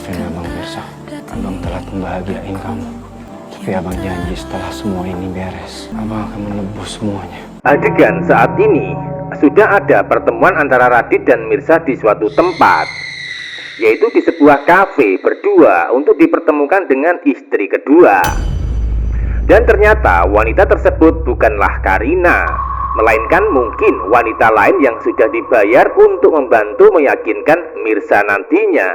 Maafin Abang Mirsa, Abang telah membahagiain kamu. Tapi Abang janji setelah semua ini beres, Abang akan menebus semuanya. Adegan saat ini sudah ada pertemuan antara Radit dan Mirsa di suatu tempat, yaitu di sebuah kafe berdua untuk dipertemukan dengan istri kedua. Dan ternyata wanita tersebut bukanlah Karina, melainkan mungkin wanita lain yang sudah dibayar untuk membantu meyakinkan Mirsa nantinya,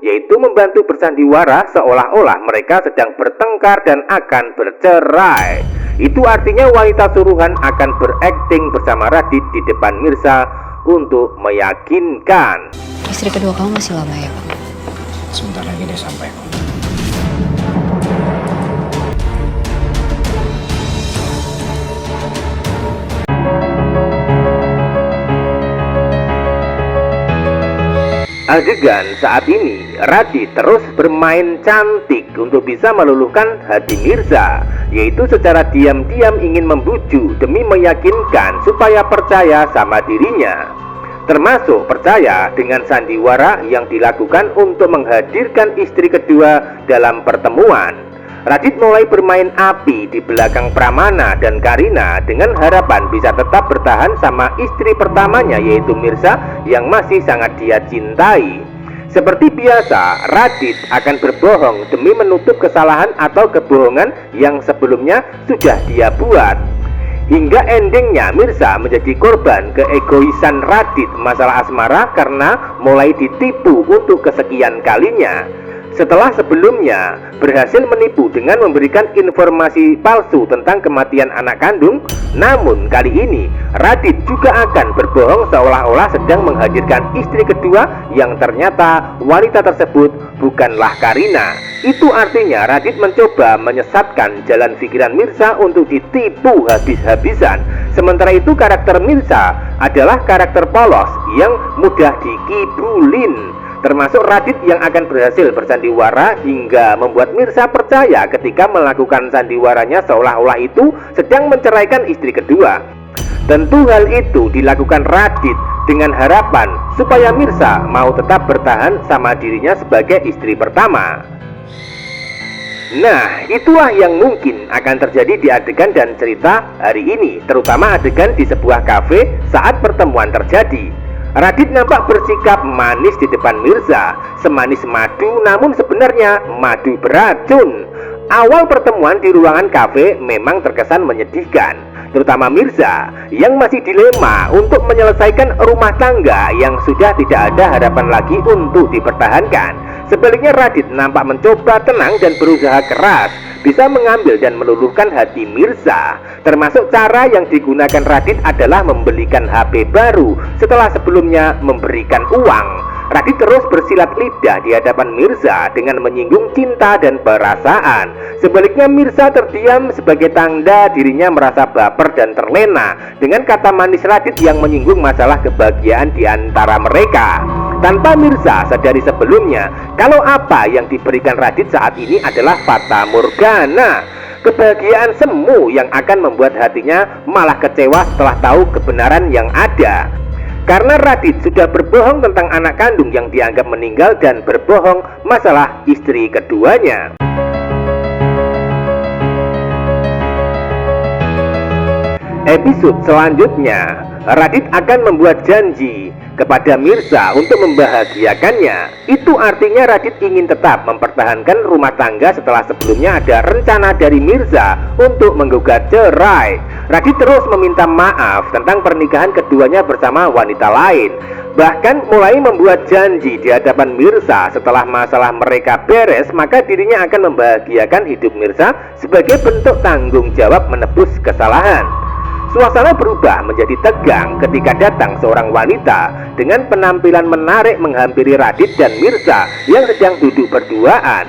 yaitu membantu bersandiwara seolah-olah mereka sedang bertengkar dan akan bercerai. Itu artinya wanita suruhan akan berakting bersama Radit di depan Mirsa untuk meyakinkan. Istri kedua kamu masih lama ya, Bang? Sebentar lagi dia sampai kok. Adegan saat ini, Radit terus bermain cantik untuk bisa meluluhkan hati Mirsa, yaitu secara diam-diam ingin membujuk demi meyakinkan supaya percaya sama dirinya, termasuk percaya dengan sandiwara yang dilakukan untuk menghadirkan istri kedua dalam pertemuan. Radit mulai bermain api di belakang Pramana dan Karina dengan harapan bisa tetap bertahan sama istri pertamanya, yaitu Mirsa yang masih sangat dia cintai. Seperti biasa, Radit akan berbohong demi menutup kesalahan atau kebohongan yang sebelumnya sudah dia buat. Hingga endingnya Mirsa menjadi korban keegoisan Radit masalah asmara karena mulai ditipu untuk kesekian kalinya. Setelah sebelumnya berhasil menipu dengan memberikan informasi palsu tentang kematian anak kandung, namun kali ini Radit juga akan berbohong seolah-olah sedang menghadirkan istri kedua yang ternyata wanita tersebut bukanlah Karina. Itu artinya Radit mencoba menyesatkan jalan pikiran Mirsa untuk ditipu habis-habisan. Sementara itu karakter Mirsa adalah karakter polos yang mudah dikibulin, termasuk Radit yang akan berhasil bersandiwara hingga membuat Mirsa percaya ketika melakukan sandiwaranya seolah-olah itu sedang menceraikan istri kedua. Tentu hal itu dilakukan Radit dengan harapan supaya Mirsa mau tetap bertahan sama dirinya sebagai istri pertama. Nah, itulah yang mungkin akan terjadi di adegan dan cerita hari ini, terutama adegan di sebuah kafe saat pertemuan terjadi. Radit nampak bersikap manis di depan Mirsa, semanis madu, namun sebenarnya madu beracun. Awal pertemuan di ruangan kafe memang terkesan menyedihkan, terutama Mirsa yang masih dilema untuk menyelesaikan rumah tangga yang sudah tidak ada harapan lagi untuk dipertahankan. Sebaliknya Radit nampak mencoba tenang dan berusaha keras bisa mengambil dan meluluhkan hati Mirsa. Termasuk cara yang digunakan Radit adalah membelikan HP baru setelah sebelumnya memberikan uang. Radit terus bersilat lidah di hadapan Mirsa dengan menyinggung cinta dan perasaan. Sebaliknya Mirsa terdiam sebagai tanda dirinya merasa baper dan terlena dengan kata manis Radit yang menyinggung masalah kebahagiaan di antara mereka. Tanpa Mirsa sadari sebelumnya kalau apa yang diberikan Radit saat ini adalah fata morgana, kebahagiaan semu yang akan membuat hatinya malah kecewa setelah tahu kebenaran yang ada. Karena Radit sudah berbohong tentang anak kandung yang dianggap meninggal dan berbohong masalah istri keduanya. Episode selanjutnya, Radit akan membuat janji kepada Mirsa untuk membahagiakannya. Itu artinya Radit ingin tetap mempertahankan rumah tangga setelah sebelumnya ada rencana dari Mirsa untuk menggugat cerai. Radit terus meminta maaf tentang pernikahan keduanya bersama wanita lain, bahkan mulai membuat janji di hadapan Mirsa setelah masalah mereka beres maka dirinya akan membahagiakan hidup Mirsa sebagai bentuk tanggung jawab menebus kesalahan. Suasana berubah menjadi tegang ketika datang seorang wanita dengan penampilan menarik menghampiri Radit dan Mirsa yang sedang duduk berduaan.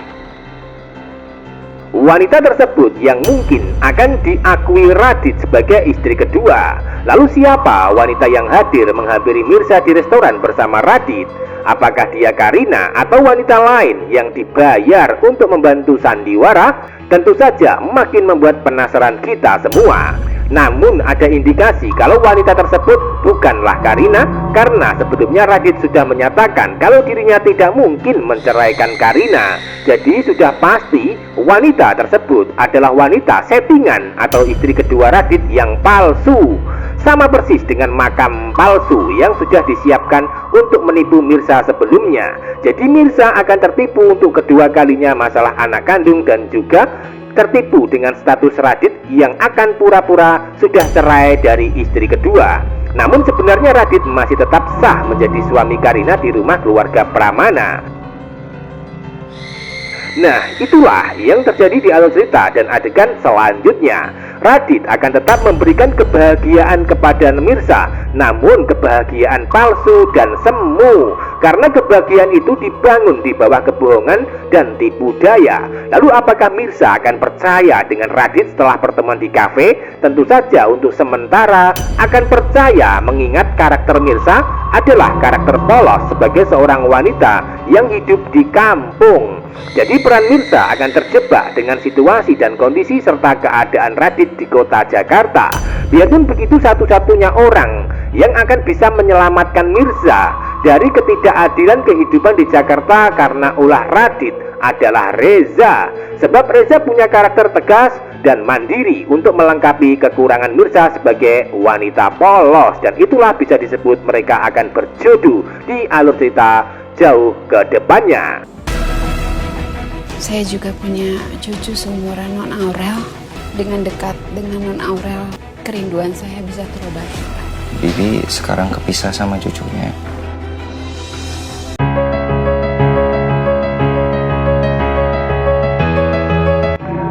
Wanita tersebut yang mungkin akan diakui Radit sebagai istri kedua. Lalu siapa wanita yang hadir menghampiri Mirsa di restoran bersama Radit? Apakah dia Karina atau wanita lain yang dibayar untuk membantu sandiwara? Tentu saja makin membuat penasaran kita semua. Namun ada indikasi kalau wanita tersebut bukanlah Karina, karena sebelumnya Radit sudah menyatakan kalau dirinya tidak mungkin menceraikan Karina. Jadi sudah pasti wanita tersebut adalah wanita settingan atau istri kedua Radit yang palsu. Sama persis dengan makam palsu yang sudah disiapkan untuk menipu Mirza sebelumnya. Jadi Mirza akan tertipu untuk kedua kalinya masalah anak kandung dan juga tertipu dengan status Radit yang akan pura-pura sudah cerai dari istri kedua. Namun sebenarnya Radit masih tetap sah menjadi suami Karina di rumah keluarga Pramana. Nah, itulah yang terjadi di alur cerita dan adegan selanjutnya. Radit akan tetap memberikan kebahagiaan kepada Mirza, namun kebahagiaan palsu dan semu, karena kebahagiaan itu dibangun di bawah kebohongan dan tipu daya. Lalu apakah Mirza akan percaya dengan Radit setelah pertemuan di kafe? Tentu saja untuk sementara akan percaya, mengingat karakter Mirza adalah karakter polos sebagai seorang wanita yang hidup di kampung. Jadi peran Mirza akan terjebak dengan situasi dan kondisi serta keadaan Radit di kota Jakarta. Biarpun begitu, satu-satunya orang yang akan bisa menyelamatkan Mirza dari ketidakadilan kehidupan di Jakarta karena ulah Radit adalah Reza. Sebab Reza punya karakter tegas dan mandiri untuk melengkapi kekurangan Mirza sebagai wanita polos. Dan itulah bisa disebut mereka akan berjodoh di alur cerita jauh ke depannya. Saya juga punya cucu seumuran Non Aurel. Dengan dekat dengan Non Aurel, kerinduan saya bisa terobati. Bibi sekarang kepisah sama cucunya.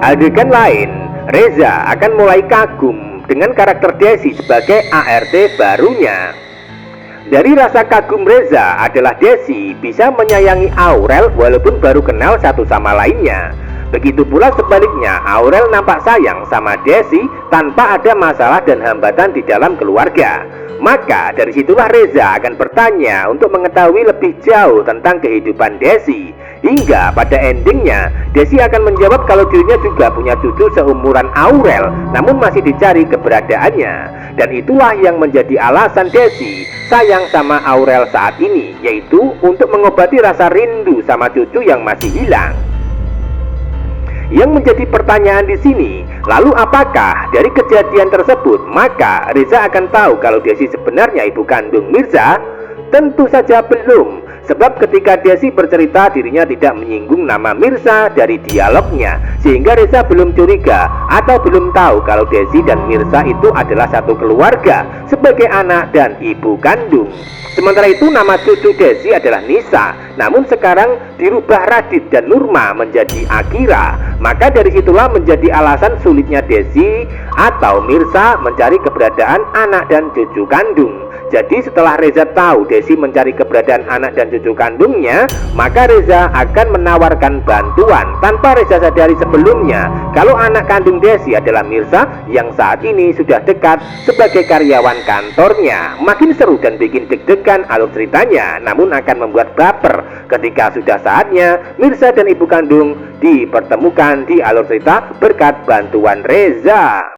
Adegan lain, Reza akan mulai kagum dengan karakter Desi sebagai ART barunya. Dari rasa kagum Reza adalah Desi bisa menyayangi Aurel walaupun baru kenal satu sama lainnya. Begitu pula sebaliknya, Aurel nampak sayang sama Desi tanpa ada masalah dan hambatan di dalam keluarga. Maka dari situlah Reza akan bertanya untuk mengetahui lebih jauh tentang kehidupan Desi. Hingga pada endingnya, Desi akan menjawab kalau dirinya juga punya cucu seumuran Aurel, namun masih dicari keberadaannya. Dan itulah yang menjadi alasan Desi sayang sama Aurel saat ini, yaitu untuk mengobati rasa rindu sama cucu yang masih hilang. Yang menjadi pertanyaan di sini, lalu apakah dari kejadian tersebut maka Reza akan tahu kalau Desi sebenarnya ibu kandung Mirza? Tentu saja belum. Sebab ketika Desi bercerita dirinya tidak menyinggung nama Mirza dari dialognya, sehingga Reza belum curiga atau belum tahu kalau Desi dan Mirza itu adalah satu keluarga sebagai anak dan ibu kandung. Sementara itu nama cucu Desi adalah Nisa, namun sekarang dirubah Radit dan Nurma menjadi Akira. Maka dari situlah menjadi alasan sulitnya Desi atau Mirza mencari keberadaan anak dan cucu kandung. Jadi setelah Reza tahu Desi mencari keberadaan anak dan cucu kandungnya, maka Reza akan menawarkan bantuan tanpa Reza sadari sebelumnya kalau anak kandung Desi adalah Mirza yang saat ini sudah dekat sebagai karyawan kantornya. Makin seru dan bikin deg-degan alur ceritanya, namun akan membuat baper ketika sudah saatnya Mirza dan ibu kandung dipertemukan di alur cerita berkat bantuan Reza.